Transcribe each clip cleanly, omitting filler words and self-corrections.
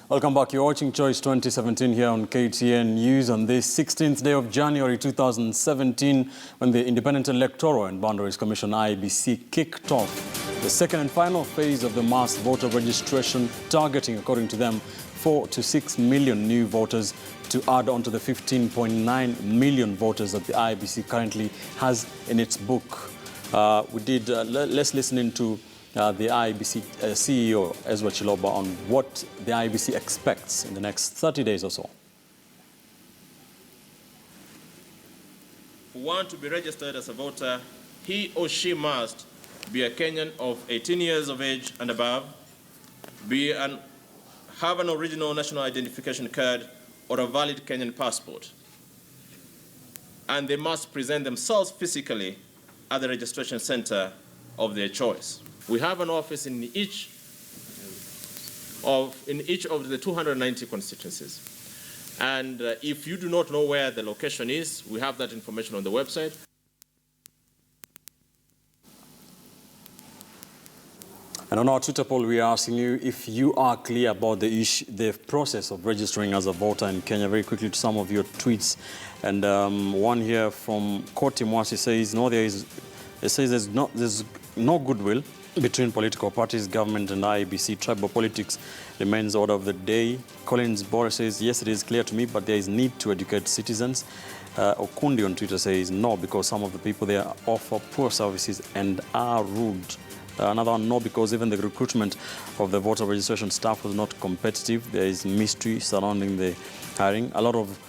Welcome back. You're watching Choice 2017 here on KTN News on this 16th day of January 2017, when the Independent Electoral and Boundaries Commission IEBC kicked off the second and final phase of the mass voter registration, targeting, according to them, 4 to 6 million new voters to add on to the 15.9 million voters that the IEBC currently has in its book. Let's listen into the IEBC CEO, Ezra Chiloba, on what the IEBC expects in the next 30 days or so. Who want to be registered as a voter, he or she must be a Kenyan of 18 years of age and above, have an original national identification card or a valid Kenyan passport. And they must present themselves physically at the registration center of their choice. We have an office in each of the 290 constituencies. And if you do not know where the location is, we have that information on the website. And on our Twitter poll, we are asking you if you are clear about the process of registering as a voter in Kenya. Very quickly to some of your tweets. And one here from Koti Mwasi says, there's no goodwill between political parties, government and IEBC. Tribal politics remains order of the day. Collins Boris says, yes, it is clear to me, but there is need to educate citizens. Okundi on Twitter says, no, because some of the people there offer poor services and are rude. Another one, no, because even the recruitment of the voter registration staff was not competitive. There is mystery surrounding the hiring. A lot of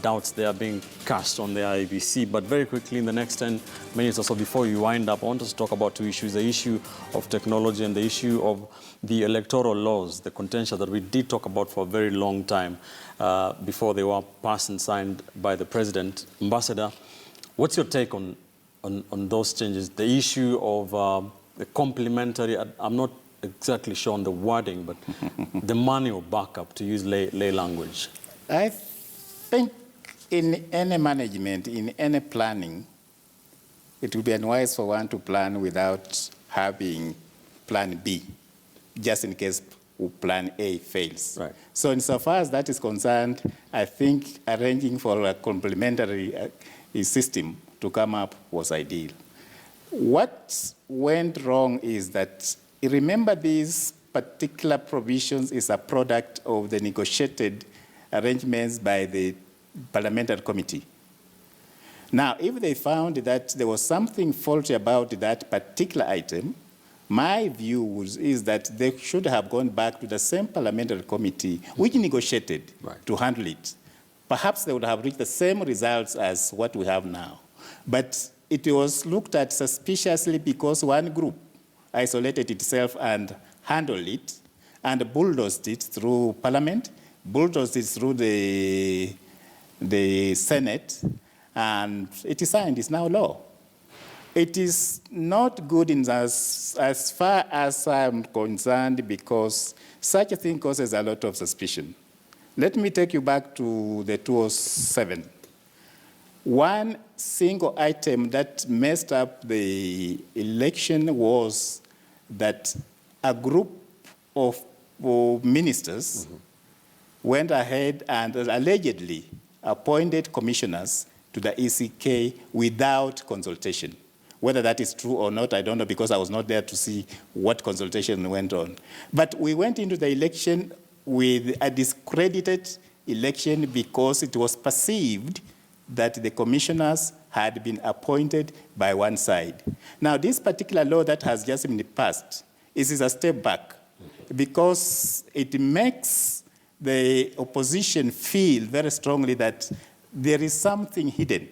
doubts they are being cast on the IEBC. But very quickly, in the next 10 minutes or so before you wind up, I want us to talk about two issues: the issue of technology and the issue of the electoral laws, the contention that we did talk about for a very long time before they were passed and signed by the president. Ambassador, what's your take on those changes? The issue of the complementary, I'm not exactly sure on the wording, but the manual backup, to use lay language. I think in any management, in any planning, it would be unwise for one to plan without having plan B, just in case plan A fails. Right. So insofar as that is concerned, I think arranging for a complementary system to come up was ideal. What went wrong is that, remember, these particular provisions is a product of the negotiated arrangements by the parliamentary committee. Now, if they found that there was something faulty about that particular item, my view is that they should have gone back to the same parliamentary committee which negotiated to handle it. Perhaps they would have reached the same results as what we have now. But it was looked at suspiciously because one group isolated itself and handled it and bulldozed it through Parliament, bulldozed it through the Senate, and it is signed. It's now law. It is not good as far as I'm concerned, because such a thing causes a lot of suspicion. Let me take you back to the 2007. One single item that messed up the election was that a group of ministers went ahead and allegedly appointed commissioners to the ECK without consultation. Whether that is true or not, I don't know, because I was not there to see what consultation went on. But we went into the election with a discredited election because it was perceived that the commissioners had been appointed by one side. Now, this particular law that has just been passed is a step back, because it makes the opposition feel very strongly that there is something hidden.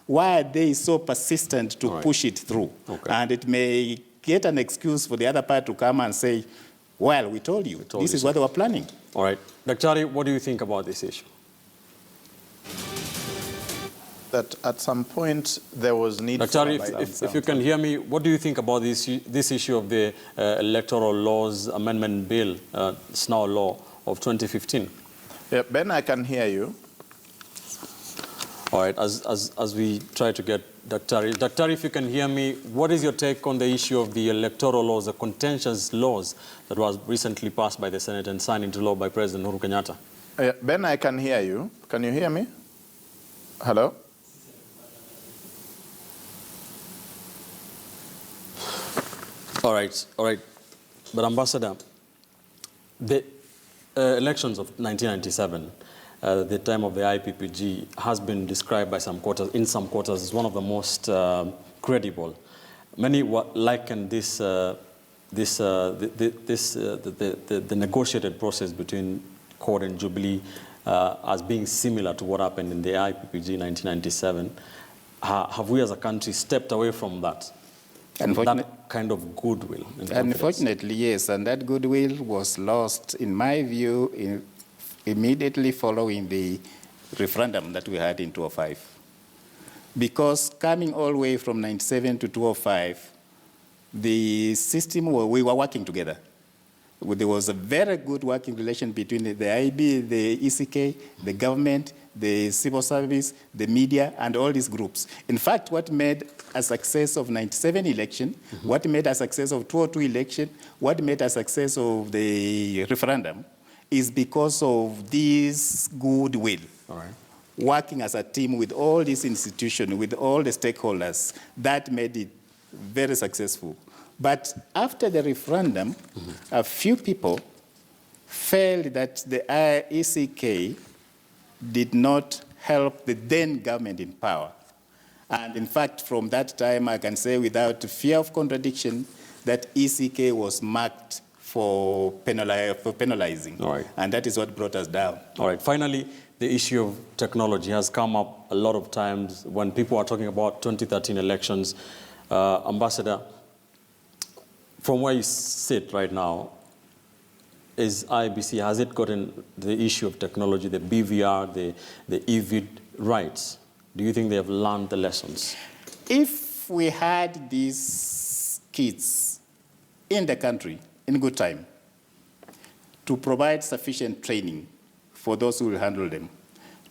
Why are they so persistent to push it through? Okay. And it may get an excuse for the other part to come and say, well, we told you, this is what they were planning. All right. Daktari, what do you think about this issue? That at some point there was need Daktari, if you can hear me, what do you think about this issue of the Electoral Laws Amendment Bill, SNAW law of 2015? Yeah, Ben, I can hear you. All right, as we try to get Dr. If you can hear me, what is your take on the issue of the electoral laws, the contentious laws that was recently passed by the Senate and signed into law by President Uhuru Kenyatta? Ben, I can hear you. Can you hear me? Hello? All right. But Ambassador, the elections of 1997, the time of the IPPG, has been described by some quarters, as one of the most credible. Many liken the negotiated process between CORD and Jubilee as being similar to what happened in the IPPG 1997. Have we as a country stepped away from that? That kind of goodwill? Unfortunately, yes, and that goodwill was lost, in my view, immediately following the referendum that we had in 2005. Because coming all the way from 97 to 2005, the system, we were working together. There was a very good working relation between the IB, the ECK, the government, the civil service, the media, and all these groups. In fact, what made a success of 97 election, what made a success of 2002 election, what made a success of the referendum is because of this goodwill. All right. Working as a team with all these institutions, with all the stakeholders, that made it very successful. But after the referendum, a few people felt that the ECK did not help the then government in power. And in fact, from that time, I can say without fear of contradiction that ECK was marked for penalizing. All right. And that is what brought us down. All right. Finally, the issue of technology has come up a lot of times when people are talking about 2013 elections. Ambassador, from where you sit right now, is IEBC, has it gotten the issue of technology, the BVR, the EVID rights? Do you think they have learned the lessons? If we had these kids in the country in good time to provide sufficient training for those who will handle them,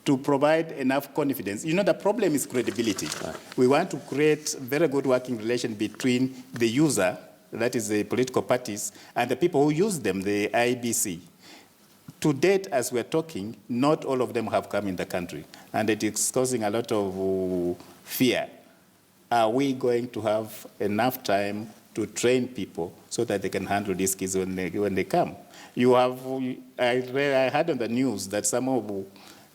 to provide enough confidence. You know, the problem is credibility. Right. We want to create very good working relation between the user, that is the political parties, and the people who use them, the IEBC. To date, as we're talking, not all of them have come in the country, and it is causing a lot of fear. Are we going to have enough time to train people so that they can handle these kids when they come? I heard on the news that some of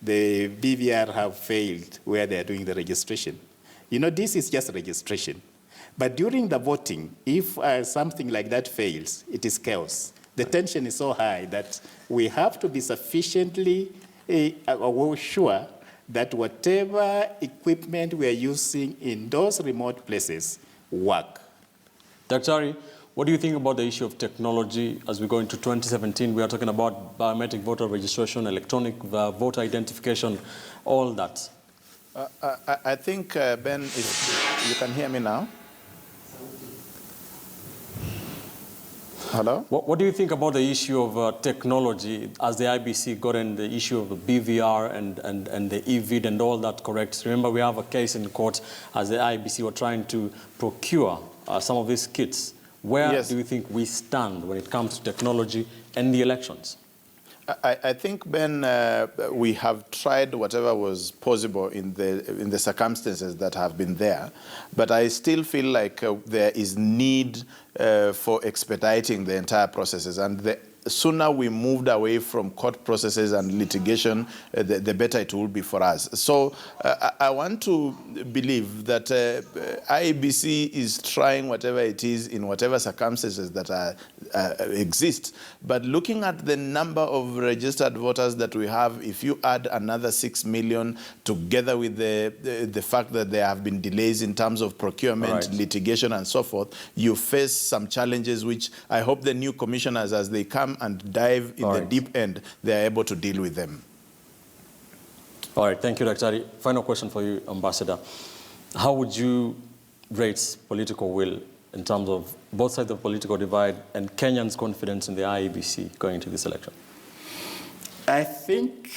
the BVR have failed where they are doing the registration. You know, this is just registration. But during the voting, if something like that fails, it is chaos. The tension is so high that we have to be sufficiently sure that whatever equipment we are using in those remote places work. Dr. What do you think about the issue of technology as we go into 2017? We are talking about biometric voter registration, electronic voter identification, all that. I think, Ben, if you can hear me now. Hello? What do you think about the issue of technology as the IBC got in the issue of the BVR and the EVID and all that correct? Remember, we have a case in court as the IBC were trying to procure some of these kits. Where do you think we stand when it comes to technology and the elections? I think, Ben, we have tried whatever was possible in the circumstances that have been there, but I still feel like there is need for expediting the entire processes, and the sooner we moved away from court processes and litigation, the better it will be for us. So I want to believe that IEBC is trying whatever it is in whatever circumstances that exist. But looking at the number of registered voters that we have, if you add another 6 million together with the fact that there have been delays in terms of procurement, litigation, and so forth, you face some challenges which I hope the new commissioners, as they come and dive in the deep end, they are able to deal with them. All right, thank you, Dr. Final question for you, Ambassador. How would you rate political will in terms of both sides of the political divide and Kenyans' confidence in the IEBC going into this election? I think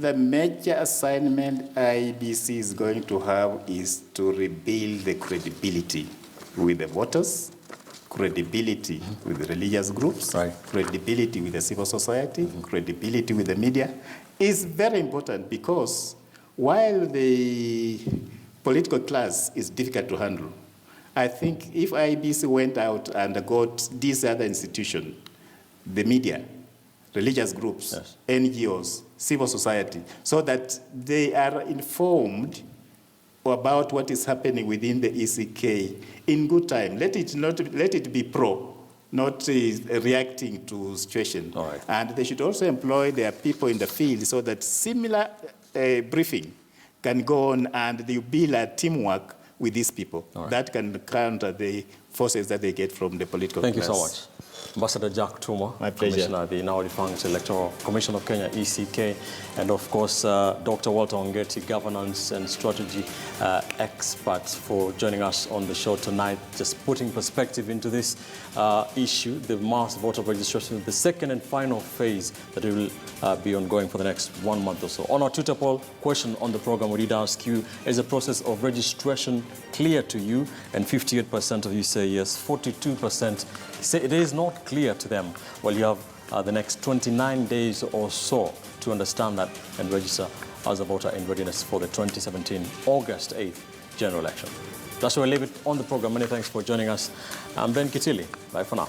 the major assignment IEBC is going to have is to rebuild the credibility with the voters, credibility with the religious groups, Right. credibility with the civil society, credibility with the media. Is very important because while the political class is difficult to handle, I think if IEBC went out and got these other institutions, the media, religious groups, Yes. NGOs, civil society, so that they are informed about what is happening within the ECK in good time. Let it be not reacting to situation. All right. And they should also employ their people in the field so that similar briefing can go on and they build a teamwork with these people. All right. That can counter the forces that they get from the political Thank class. you so much. Ambassador Jack Tuma, My pleasure. Commissioner of the now defunct Electoral Commission of Kenya, ECK, and of course, Dr. Walter Ongeti, governance and strategy experts, for joining us on the show tonight, just putting perspective into this issue, the mass voter registration, the second and final phase that will be ongoing for the next 1 month or so. On our Twitter poll question on the program, we did ask you, is the process of registration clear to you? And 58% of you say yes, 42% say it is not clear to them. Well, you have the next 29 days or so to understand that and register as a voter in readiness for the 2017 August 8th general election. That's where we leave it on the program. Many thanks for joining us. I'm Ben Kitili. Bye for now.